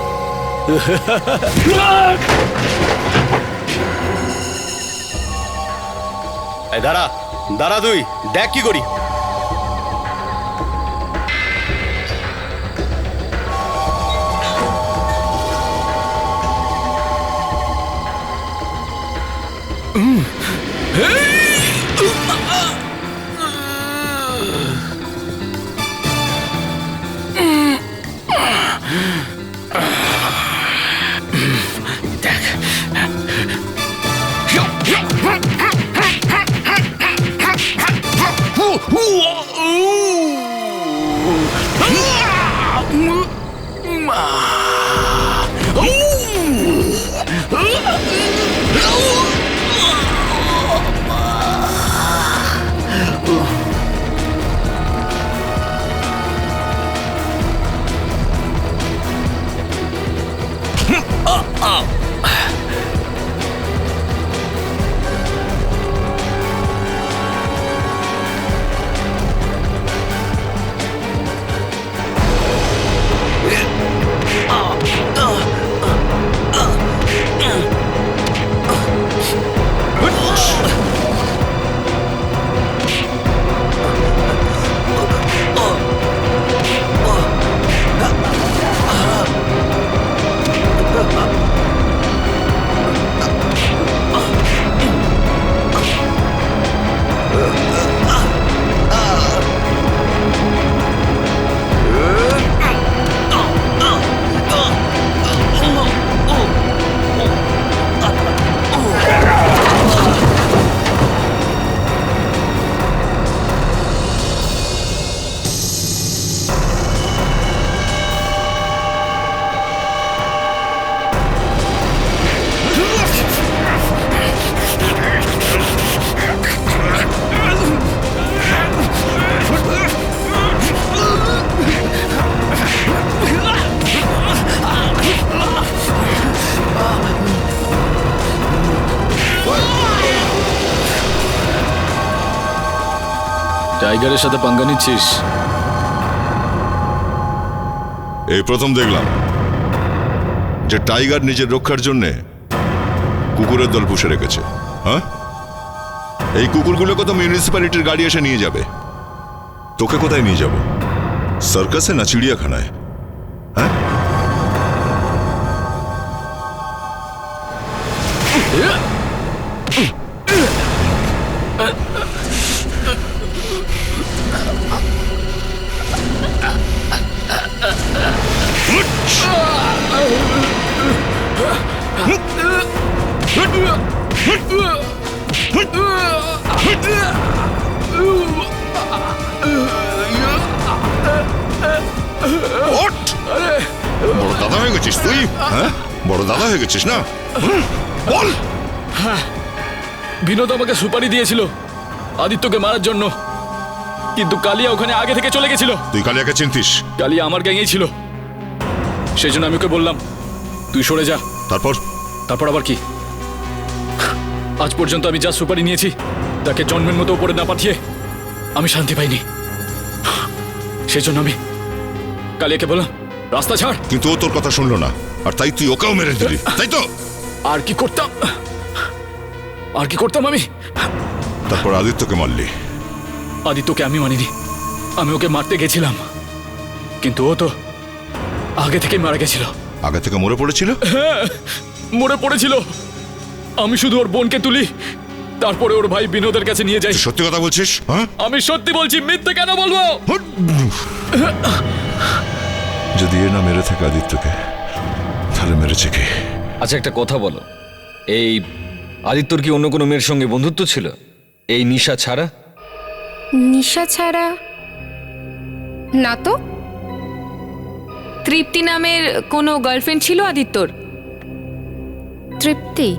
দাঁড়া দাঁড়া, তুই দেখ কি করি।
টাইগারের সাথে পাঙ্গা নিচ্ছিস?
এই প্রথম দেখলাম যে টাইগার নিজের রক্ষার জন্য কুকুরের দল পুষে রেখেছে। হ্যাঁ, এই কুকুরগুলোকে তো মিউনিসিপ্যালিটির গাড়ি এসে নিয়ে যাবে। তোকে কোথায় নিয়ে যাব? সার্কাসে না চিড়িয়াখানায়? হ্যাঁ, বড় দাদা হয়ে গেছিস তুই? হ্যাঁ, বড় দাদা হয়ে গেছিস না? বল।
বিনোদ আমাকে সুপারি দিয়েছিল আদিত্যকে মারার জন্য, কিন্তু কালিয়া ওখানে আগে থেকে চলে গেছিল।
তুই কালিয়াকে চিনতিস?
কালিয়া আমার গ্যাংয়েই ছিল, সেই জন্য আমি ওকে বললাম তুই সরে যা। তারপর আবার কি? আজ পর্যন্ত আমি যা সুপারি নিয়েছি তাকে জন্মের মতো উপরে না পাঠিয়ে আমি শান্তি পাইনি। সেই জন্য আমি কালিয়াকে বললাম রাস্তা ছাড়,
কিন্তু ও তোর কথা শুনলো না, আর তাই তুই ওকেও মেরে দিলি, তাই তো?
আর কি করতাম আমি?
তারপর আদিত্যকে মারলি।
আদিত্যকে আমি মানিনি, আমি ওকে মারতে গেছিলাম, কিন্তু ও তো আগে থেকে মারা গেছিল।
আগে থেকে মরে পড়েছিল?
হ্যাঁ, মরে পড়েছিল। আমি শুধু ওর বোনকে তুলি, তারপরে ওর ভাই বিনোদের কাছে নিয়ে যাই।
সত্যি কথা বলছিস? হ্যাঁ,
আমি সত্যি বলছি, মিথ্যে কেন বলবো?
যদি এ না মেরে থাকে আদিত্যকে, তাহলে মেরেছে কে?
আচ্ছা একটা কথা বলো, এই আদিত্যর কি অন্য কোনো মেয়ের সঙ্গে বন্ধুত্ব ছিল এই নিশা ছাড়া?
নিশা ছাড়া না তো।
তৃপ্তি নামের কোনো গার্লফ্রেন্ড ছিল আদিত্যর?
তৃপ্তি?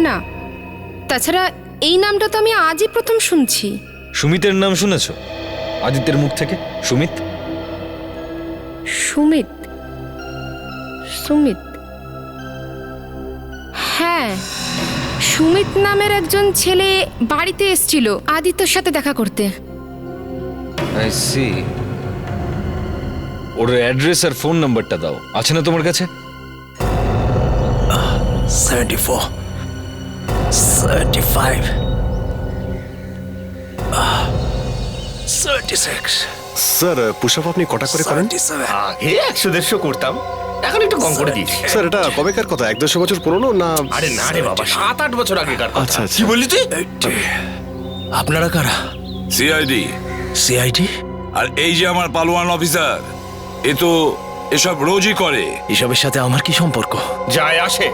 না, তাছাড়া এই নামটা তো আমি আজই প্রথম শুনছি।
সুমিতের নাম শুনেছো আদিত্যের মুখ থেকে? সুমিত?
সুমিত? সুমিত? হ্যাঁ, সুমিত নামের একজন ছেলে বাড়িতে এসেছিল আদিত্যর সাথে দেখা করতে।
I see. ওর অ্যাড্রেস আর ফোন নাম্বারটা দাও, আছে না তোমার কাছে?
74 35 36।
স্যার পুশ আপ আপনি কটা করে করেন?
আগে 100-150 করতাম, এখন একটু কম করে দিয়েছি।
স্যার এটা কবেকার কথা? 1-200 বছর পুরনো না?
আরে না রে বাবা, 7-8 বছর আগেকার কথা।
আচ্ছা, আচ্ছা।
কি বললি তুই?
আপনারা কারা?
সিআইডি।
সিআইডি?
আর এই যে আমার পালোয়ান অফিসার, এ তো এসব রোজই করে।
এসবের সাথে আমার কি সম্পর্ক?
যায় আসে,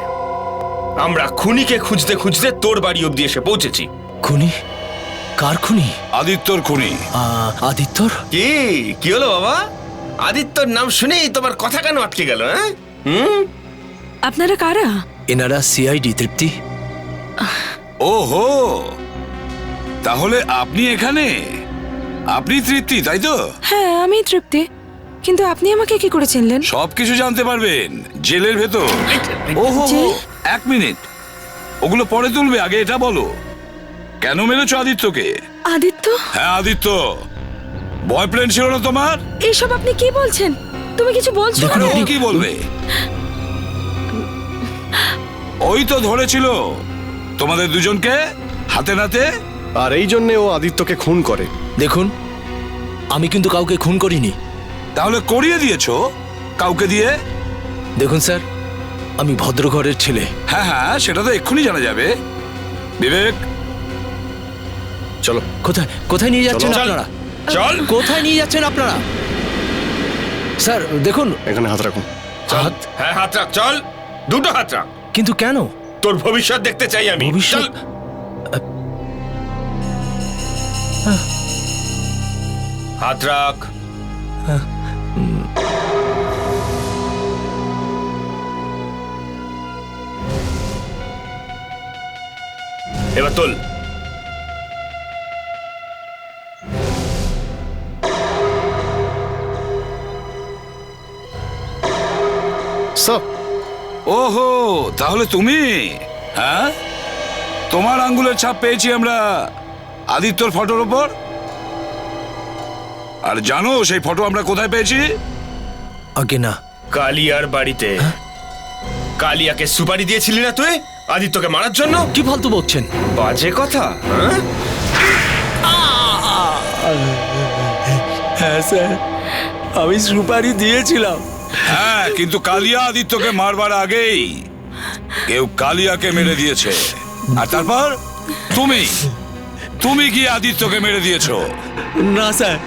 আমরা খুনিকে খুঁজতে খুঁজতে তোর বাড়ি অব্দি এসে পৌঁছেছি।
খুনি? কার খুনি?
আদিত্যর খুনি।
আদিত্যর?
কি হলো বাবা? আদিত্যর নাম শুনেই তোমার কথা কেন আটকে গেল? হ্যাঁ,
আপনারা কারা?
এনারা সিআইডি তৃপ্তি।
ওহো, তাহলে আপনি এখানে? আপনি তৃপ্তি, তাই তো?
হ্যাঁ, আমি তৃপ্তি। কিন্তু আপনি আমাকে কি করে চিনলেন?
সবকিছু জানতে পারবেন জেলের ভেতর। ওহো, 1 মিনিট, ওগুলো পরে তুলবে, আগে এটা বলো কেন মেরেছো আদিত্যকে?
আদিত্য?
হ্যাঁ আদিত্য। বয়ফ্রেন্ড ছিল না তোমার?
এসব আপনি কি বলছেন? তুমি কিছু বলছো না?
ও কি বলবে? ওই তো ধরেছিল তোমাদের দুজনকে হাতে নাতে।
আর এই জন্য ও আদিত্যকে খুন করে।
দেখুন, আমি কিন্তু কাউকে খুন করিনি।
তাহলে করিয়ে দিয়েছো কাউকে দিয়ে?
দেখুন স্যার, আমি ভদ্র ঘরের ছেলে।
হ্যাঁ হ্যাঁ, সেটা তো এক্ষুনি জানা যাবে। বিবেক,
চলো।
কোথায় কোথায় নিয়ে যাচ্ছেন
চল,
আপনারা?
চল।
কোথায় নিয়ে যাচ্ছেন আপনারা? স্যার দেখুন,
এখানে হাত রাখুন।
হাত?
হ্যাঁ, হাত রাখ, চল, দুটো হাত রাখ।
কিন্তু কেন?
তোর ভবিষ্যৎ দেখতে চাই আমি।
ভবিষ্যৎ?
চল। হাত রাখ। এবার তোল।
স্যার।
ওহো, তাহলে তুমি? হ্যাঁ, তোমার আঙ্গুলের ছাপ পেয়েছি আমরা আদিত্যর ফটোর উপর। আর জানো সেই ফটো আমরা কোথায় পেয়েছি?
আগে না।
কালিয়ার বাড়িতে। কালিয়াকে সুপারি দিয়েছিলি না তুই আদিত্যকে মারার জন্য?
কি ফালতু বলছেন?
বাজে কথা। হ্যাঁ,
হ্যাঁ স্যার, আমি সুপারি দিয়েছিলাম।
হ্যাঁ, কিন্তু কালিয়া আদিত্যকে মারবার আগেই কেউ কালিয়াকে মেরে দিয়েছে। আর তারপর তুমি কি আদিত্যকে মেরে দিয়েছো?
না স্যার,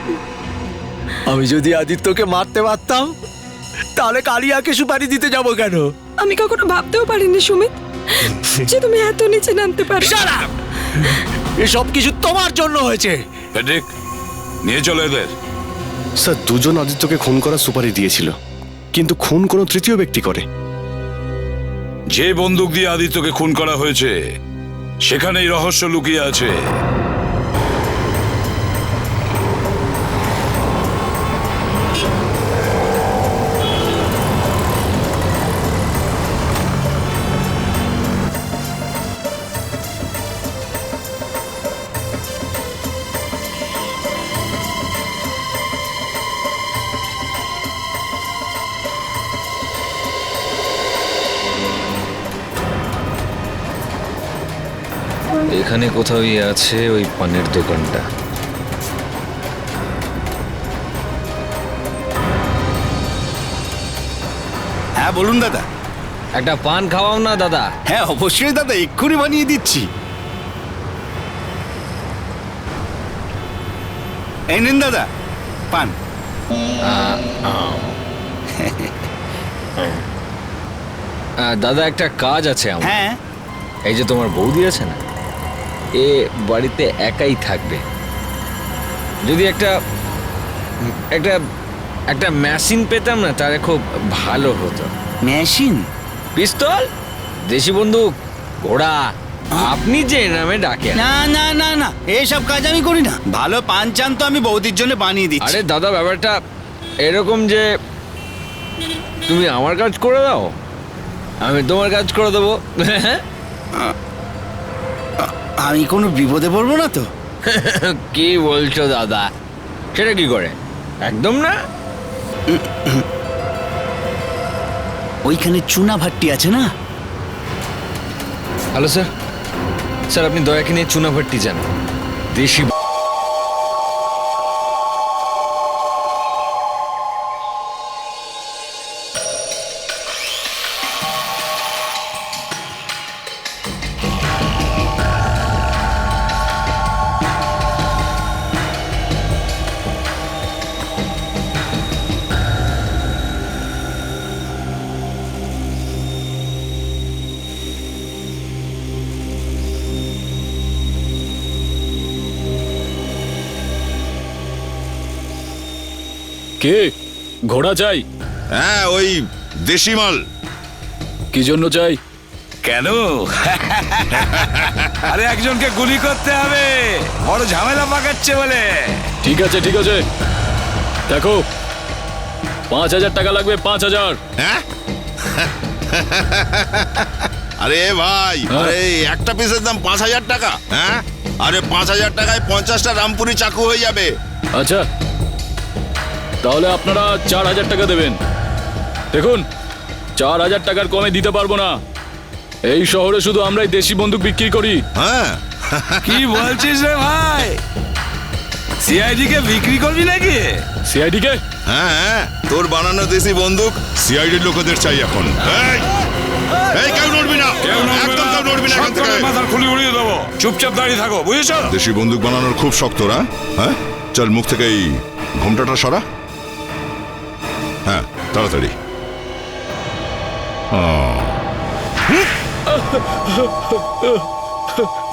আমি যদি আদিত্যকে মারতে পারতাম তাহলে কালিয়াকে সুপারি দিতে যাব কেন?
আমি কখনো ভাবতেও পারিনি সুমিত যে তুমি এত নিচে নামতে পারো।
এসব কিছু তোমার জন্য হয়েছে।
ফেডরিক, নিয়ে চলো এদের।
স্যার দুজন আদিত্যকে খুন করার সুপারি দিয়েছিল, কিন্তু খুন কোনো তৃতীয় ব্যক্তি করে।
যে বন্দুক দিয়ে আদিত্যকে খুন করা হয়েছে সেখানেই রহস্য লুকিয়ে আছে।
এখানে কোথাও আছে ওই পানের দোকানটা।
হ্যাঁ বলুন দাদা।
একটা পান খাওয়াও না দাদা।
হ্যাঁ অবশ্যই দাদা, এক্ষুনি বানিয়ে দিচ্ছি। এই নিন দাদা পান।
দাদা একটা কাজ আছে আমার।
হ্যাঁ
এই যে তোমার বৌদি আছে না, এ বাড়িতে একাই থাকবে। যদি একটা একটা একটা মেশিন পেতাম না, তাহলে খুব ভালো হতো।
মেশিন?
পিস্তল, দেশি বন্দুক, ঘোড়া, আপনি যে নামে ডাকেন।
না না না না, এইসব কাজ আমি করি না। ভালো পান চান তো আমি বৌদির জন্য বানিয়ে দিচ্ছি।
আরে দাদা, ব্যাপারটা এরকম যে তুমি আমার কাজ করে দাও, আমি তোমার কাজ করে দেবো।
আমি কোনো বিপদে পড়বো না তো?
কি বলছো দাদা, সেটা কি করে? একদম না।
ওইখানে চুনা ভাট্টি আছে না?
হ্যালো স্যার, স্যার আপনি দয়া কিনে চুনা ভাট্টি যান, দেশি।
কে? ঘোড়া চাই?
হ্যাঁ, ওই দেশি মাল।
কি জন্য চাই?
কেন? আরে একজনকে গুলি করতে হবে, বড় ঝামেলা পাকাচ্ছে বলে।
ঠিক আছে ঠিক আছে, দেখো 5,000 টাকা লাগবে। 5,000।
হ্যাঁ? আরে ভাই, আরে একটা পিসের দাম 5,000 টাকা? হ্যাঁ, আরে 5,000 টাকায় 50টা রামপুরি চাকু হয়ে যাবে।
আচ্ছা, তাহলে আপনারা 4,000 টাকা দেবেন। দেখুন, 4,000 টাকার কমে দিতে পারবো না। এই শহরে শুধু আমরাই দেশি বন্দুক বিক্রি করি।
হ্যাঁ,
কি বলছিস রে ভাই? সিআইডি কে বিক্রি করবি নাকি?
সিআইডি কে?
হ্যাঁ হ্যাঁ, তোর বানানো দেশি বন্দুক সিআইডির লোকেদের চাই এখন। এই কেউ নড়বি না, একদম কেউ নড়বি না এখান থেকে।
মাথার খুলি উড়িয়ে দেবো, চুপচাপ দাঁড়িয়ে থাকো, বুঝেছো?
দেশি বন্দুক বানানোর খুব শক্ত না? হ্যাঁ, চল মুখ থেকে এই ঘোমটাটা সরা। হ্যাঁ, তাড়াতাড়ি।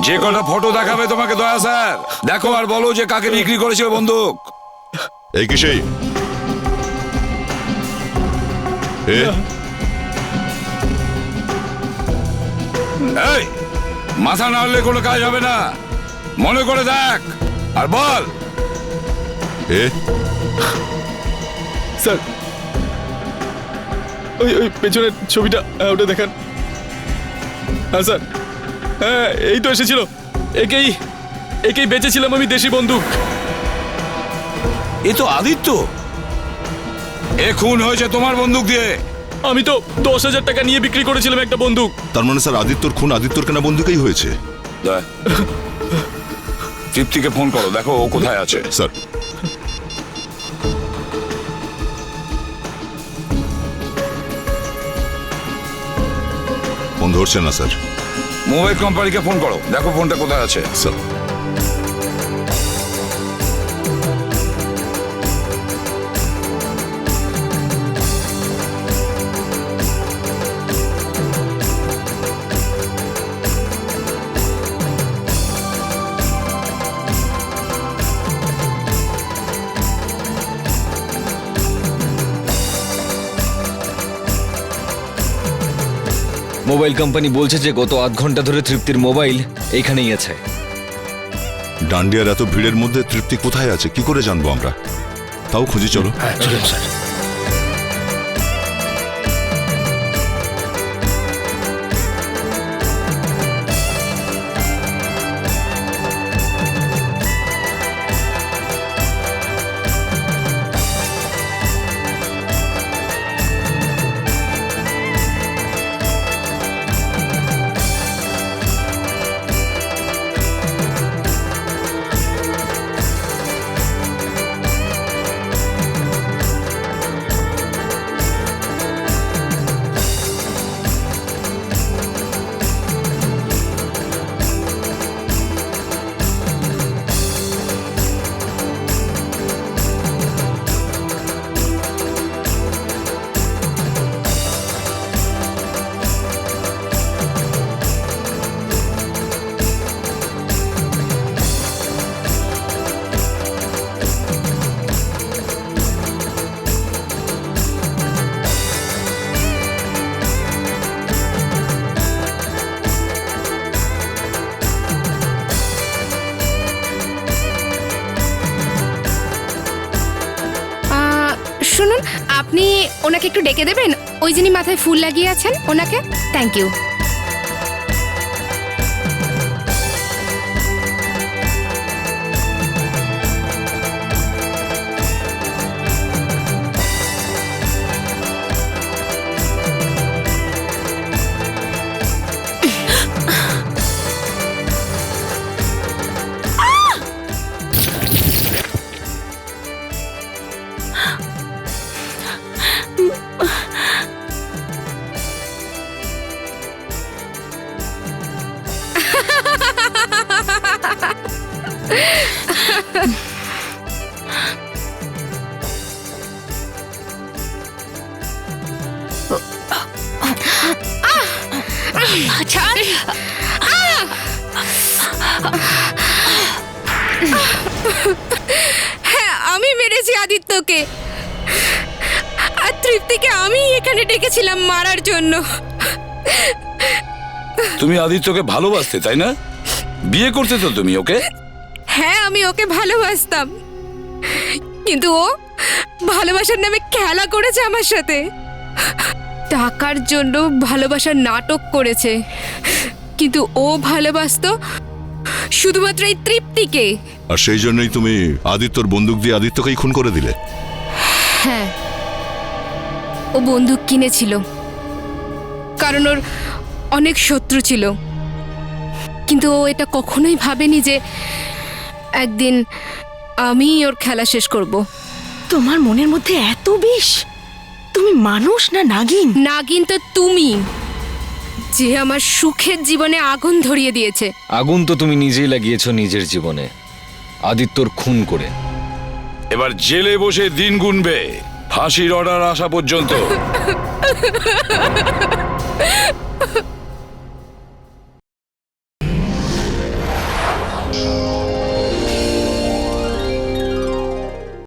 যে কটা ফটো দেখাবে তোমাকে দয়া স্যার, দেখো আর বলো যে কাকে বিক্রি করেছে ওই বন্দুক।
এই কি সেই?
এই মাথা না হলে কোনো কাজ হবে না, মনে করে দেখ আর বল।
স্যার, ওই ওই পেছনের ছবিটা, ওটা দেখান। হ্যাঁ স্যার, হ্যাঁ এই তো এসেছিল। একেই বেঁচেছিলাম আমি দেশি বন্দুক।
এ তো আদিত্য, এ খুন হয়েছে তোমার বন্দুক দিয়ে।
আমি তো 10,000 টাকা নিয়ে বিক্রি করেছিলাম একটা বন্দুক।
তার মানে স্যার আদিত্যর খুন আদিত্যর কেনা বন্দুকেই হয়েছে।
তৃপ্তিকে ফোন করো, দেখো ও কোথায় আছে।
স্যার, ফোন ধরছে না স্যার।
মোবাইল কোম্পানিকে ফোন করো, দেখো ফোনটা কোথায় আছে।
স্যার,
মোবাইল কোম্পানি বলছে যে গত 8 ঘন্টা ধরে তৃপ্তির মোবাইল এইখানেই আছে।
ডান্ডিয়ার এত ভিড়ের মধ্যে তৃপ্তি কোথায় আছে কি করে জানবো আমরা? তাও খুঁজি, চলো।
হ্যাঁ চলুন স্যার।
আপনি ওনাকে একটু ডেকে দেবেন, ওই যিনি মাথায় ফুল লাগিয়ে আছেন ওনাকে। Thank you. হ্যাঁ, আমি মেরেছি আদিত্যকে, আর তৃপ্তিকে আমি এখানে ডেকেছিলাম মারার জন্য।
তুমি আদিত্যকে ভালোবাসতে, তাই না? বিয়ে করতে তো তুমি ওকে?
হ্যাঁ, আমি ওকে ভালোবাসতাম, কিন্তু ও ভালোবাসার নামে খেলা করেছে আমার সাথে। টাকার জন্য ভালোবাসার নাটক করেছে, কিন্তু ও ভালোবাসতো শুধুমাত্র এই তৃপ্তিকে।
আর সেই জন্যই তুমি আদিত্যর বন্দুক দিয়ে আদিত্যকেই খুন করে দিলে?
হ্যাঁ, ও বন্দুক কিনেছিল কারণ ওর অনেক শত্রু ছিল, কিন্তু ও এটা কখনোই ভাবেনি যে একদিন আমি ওর খেলা শেষ করব।
তোমার মনের মধ্যে এত বিষ? তুমি মানুষ না নাগিন?
নাগিন তো তুমি, যে আমার সুখের জীবনে আগুন ধরিয়ে দিয়েছে।
আগুন তো তুমি নিজেই লাগিয়েছো নিজের জীবনে, আদিত্যর খুন করে।
এবার জেলে বসে দিন গুনবে ফাঁসির অর্ডার আসা পর্যন্ত।